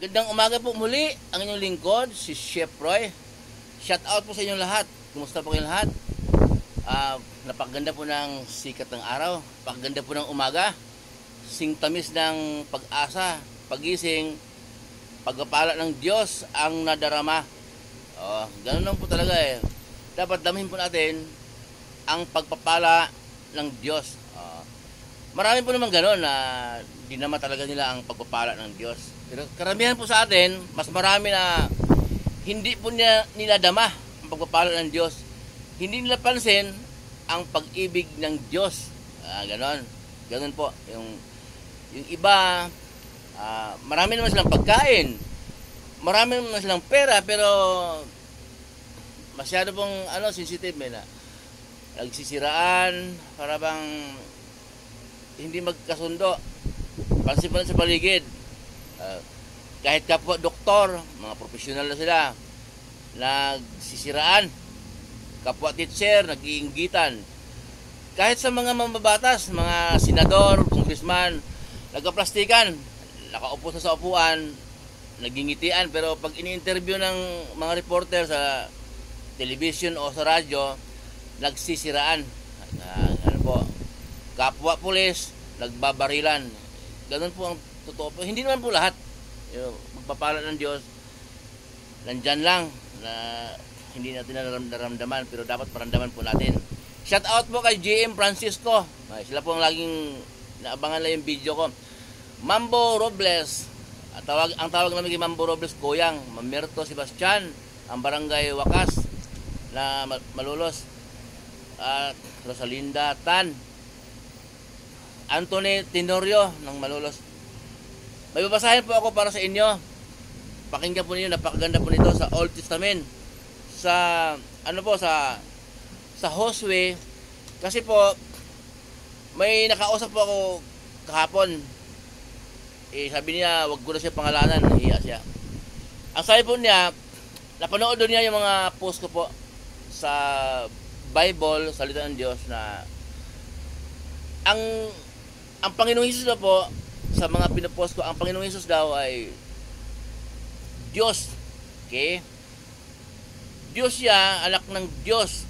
Gandang umaga po muli ang inyong lingkod, si Chef Roy. Shout out po sa inyong lahat. Kumusta po kayong lahat? Napakaganda po ng sikat ng araw. Napakaganda po ng umaga. Singtamis ng pag-asa, pagising, pagpapala ng Diyos ang nadarama. Ganun lang po talaga eh. Dapat damahin po natin ang pagpapala ng Diyos. Marami po naman ganun na dinama talaga nila ang pagpapala ng Diyos. Pero karamihan po sa atin, mas marami na hindi po nila dama ang pagpapala ng Diyos. Hindi nila pansin ang pag-ibig ng Diyos. Ganon. Ganon po. Yung iba, marami naman silang pagkain. Marami naman silang pera, pero masyado pong sensitive na nagsisiraan, para bang hindi magkasundo. Pansin pa sa paligid. Kahit kapwa doktor, mga profesional na sila, nagsisiraan. Kapwa teacher, nag-iinggitan. Kahit sa mga mambabatas, mga senador, congressman, nagkaplastikan, nakaupo sa upuan, nagingitian. Pero pag ini-interview ng mga reporter sa television o sa radyo, nagsisiraan. Kapwa pulis, nagbabarilan. Ganun po ang totoo. Hindi naman po lahat. Magpapala ng Diyos, nandyan lang na hindi natin naramdaman, pero dapat paramdaman po natin. Shout out po kay JM Francisco. Sila po ang laging naabangan lang yung video ko. Mambo Robles. Ang tawag namin kay Mambo Robles, Koyang. Mamerto Sebastian, ang barangay Wakas na Malolos. At Rosalinda Tan. Anthony Tenorio ng Malolos. May babasahin po ako para sa inyo. Pakinggan po ninyo, napakaganda po nito sa Old Testament. Sa Josue, kasi po may nakausap po ako kahapon. Sabi niya, wag ko na siya pangalanan, nahiya siya. Ang sabi po niya, napanood doon niya yung mga post ko po sa Bible, salita ng Diyos, na ang Panginoong Hesus na po, sa mga pinapost ko, ang Panginoong Hesus daw ay Diyos. Okay? Diyos siya, anak ng Diyos.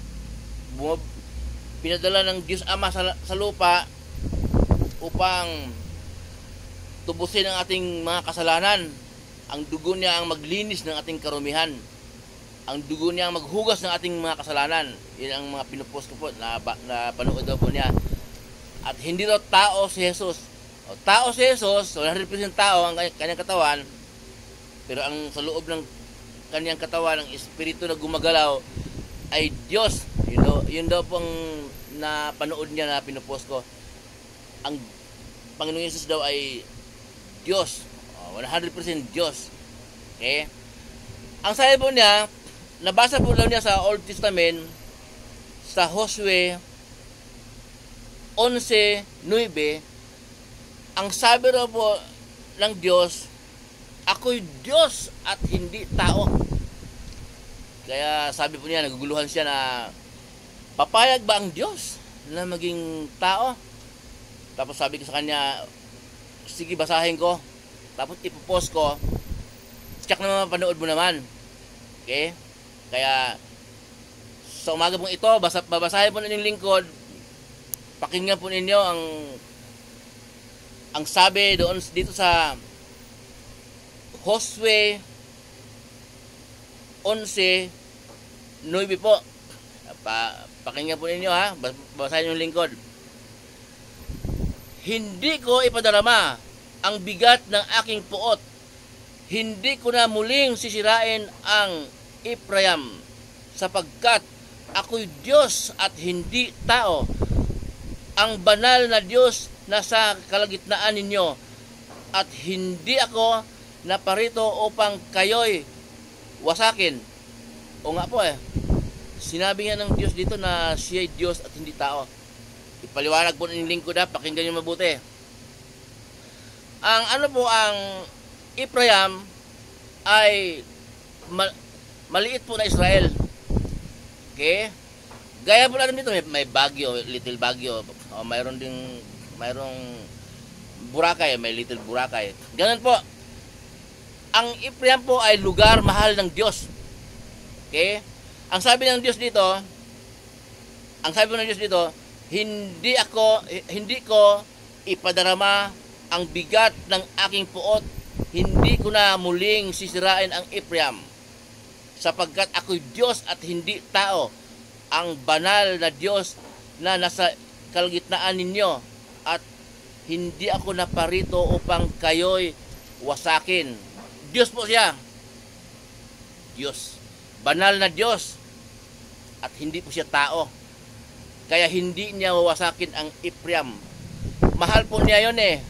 Pinadala ng Diyos Ama sa lupa upang tubusin ang ating mga kasalanan. Ang dugo niya ang maglinis ng ating karumihan. Ang dugo niya ang maghugas ng ating mga kasalanan. Yan ang mga pinapost ko po na panood daw po niya. At hindi daw tao si Jesus. Tao si Jesus, 100% tao ang kanyang katawan, pero ang sa loob ng kanyang katawan, ang espiritu na gumagalaw ay Diyos. Yun daw pong napanood niya na pinupost ko. Ang Panginoong Jesus daw ay Diyos, 100% Diyos. Okay? Ang sabi po niya, nabasa po daw niya sa Old Testament, sa Josue 11:9, ang sabi raw po ng Diyos, ako'y Diyos at hindi tao. Kaya sabi po niya, naguguluhan siya na, papayag ba ang Diyos na maging tao? Tapos sabi ko sa kanya, sige, basahin ko. Tapos ipopost ko. Check naman, mapanood mo naman. Okay? Kaya sa umaga pong ito, babasahin po ninyong lingkod. Pakinggan po ninyo ang sabi doon dito sa Josue 11:9 po. Pakinggan po ninyo ha. Basahin yung lingkod. Hindi ko ipadarama ang bigat ng aking puot. Hindi ko na muling sisirain ang Ephraim, sapagkat ako'y Diyos at hindi tao, ang banal na Diyos nasa kalagitnaan ninyo, at hindi ako naparito upang kayo'y wasakin. O nga po sinabi nga ng Diyos dito na siya'y Diyos at hindi tao. Ipaliwanag po ng lingkod na, pakinggan nyo mabuti. Ang Ephraim ay maliit po na Israel. Okay? Gaya po natin dito, may Baguio, Little Baguio, mayroong Boracay, may Little Boracay. Ganun po. Ang Ephraim po ay lugar mahal ng Diyos. Okay? Ang sabi ng Diyos dito, hindi ko ipadarama ang bigat ng aking puot, hindi ko na muling sisirain ang Ephraim, sapagkat ako'y Diyos at hindi tao, ang banal na Diyos na nasa kalagitnaan ninyo, at hindi ako naparito upang kayo'y wasakin. Diyos po siya. Diyos. Banal na Diyos. At hindi po siya tao. Kaya hindi niya wawasakin ang Ephraim. Mahal po niya yun eh.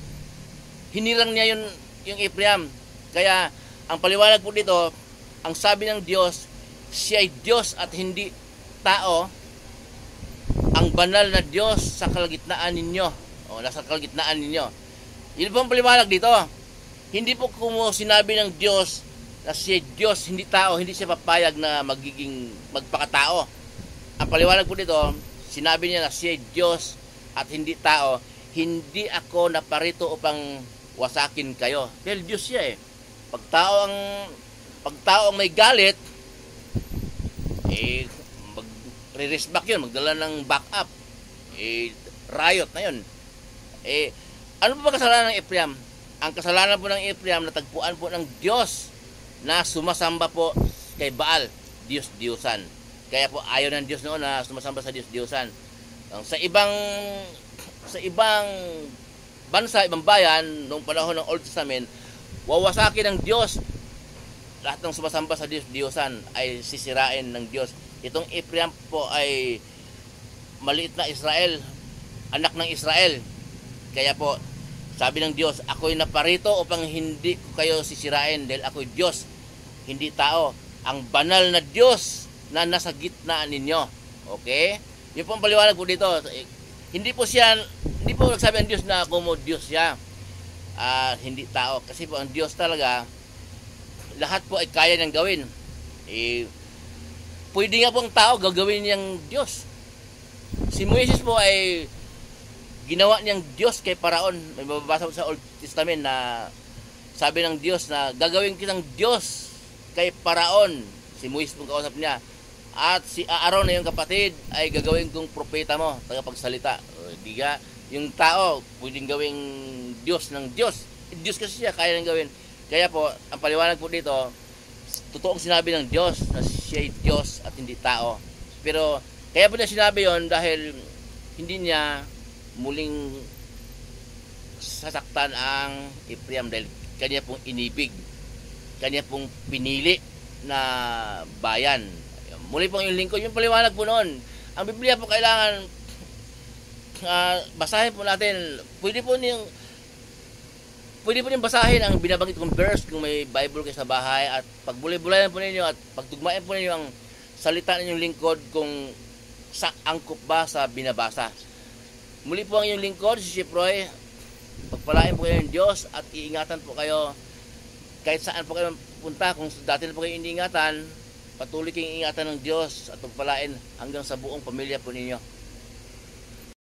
Hinirang niya yun, yung Ephraim. Kaya ang paliwanag po dito, ang sabi ng Diyos, siya ay Diyos at hindi tao, ang banal na Diyos sa kalagitnaan ninyo. O, nasa kalagitnaan ninyo. Yun po ang paliwanag dito. Hindi po kung sinabi ng Diyos na siya Diyos, hindi tao, hindi siya papayag na magpakatao. Ang paliwanag po dito, sinabi niya na siya Diyos at hindi tao, hindi ako naparito upang wasakin kayo. Dahil Diyos siya eh. Pag tao ang may galit, magre-race back yun, magdala ng backup. Riot na yun. Ano ba kasalanan ng Ephraim? Ang kasalanan po ng Ephraim, natagpuan po ng Diyos na sumasamba po kay Baal, Diyos-Diyosan. Kaya po ayaw ng Diyos noon na sumasamba sa Diyos-Diyosan. Sa ibang bansa, ibang bayan, noong panahon ng Old Testament, wawasakin ng Diyos. Lahat ng sumasamba sa Diyos-Diyosan ay sisirain ng Diyos. Itong Ephraim po ay maliit na Israel, anak ng Israel. Kaya po, sabi ng Diyos, ako'y naparito upang hindi ko kayo sisirain dahil ako'y Diyos, hindi tao. Ang banal na Diyos na nasa gitna ninyo. Okay? Yun po ang paliwanag po dito. Hindi po nagsabi ang Diyos na kumo Diyos siya. Hindi tao. Kasi po ang Diyos talaga, lahat po ay kaya niyang gawin. Pwede nga po ang tao gagawin niyang Diyos. Si Moises po ay ginawa niyang Diyos kay Paraon. May mababasa sa Old Testament na sabi ng Diyos na gagawin kitang Diyos kay Paraon. Si Moises pong kausap niya. At si Aaron na yung kapatid ay gagawin kong propeta mo, tagapagsalita. Diga, yung tao pwedeng gawing Diyos ng Diyos. Diyos kasi siya, kaya nang gawin. Kaya po, ang paliwanag po dito, totoong sinabi ng Diyos na siya ay Diyos at hindi tao. Pero kaya po niya sinabi yon dahil hindi niya muling sasaktan ang Ephraim dahil kanya pong inibig, kanya pong pinili na bayan. Muli pong yung lingkod, yung paliwanag po noon. Ang Biblia po kailangan basahin po natin. Pwede po niyong basahin ang binabanggit kong verse kung may Bible kayo sa bahay, at pagbulay-bulayan po ninyo at pagtugmain po ninyo ang salita ninyong lingkod kung angkop ba sa binabasa. Muli po ang inyong lingkod, si Chef Roy. Pagpalain po kayo ng Diyos at iingatan po kayo kahit saan po kayo punta. Kung dati na po kayo iniingatan, patuloy kayong ingatan ng Diyos at pagpalain hanggang sa buong pamilya po ninyo.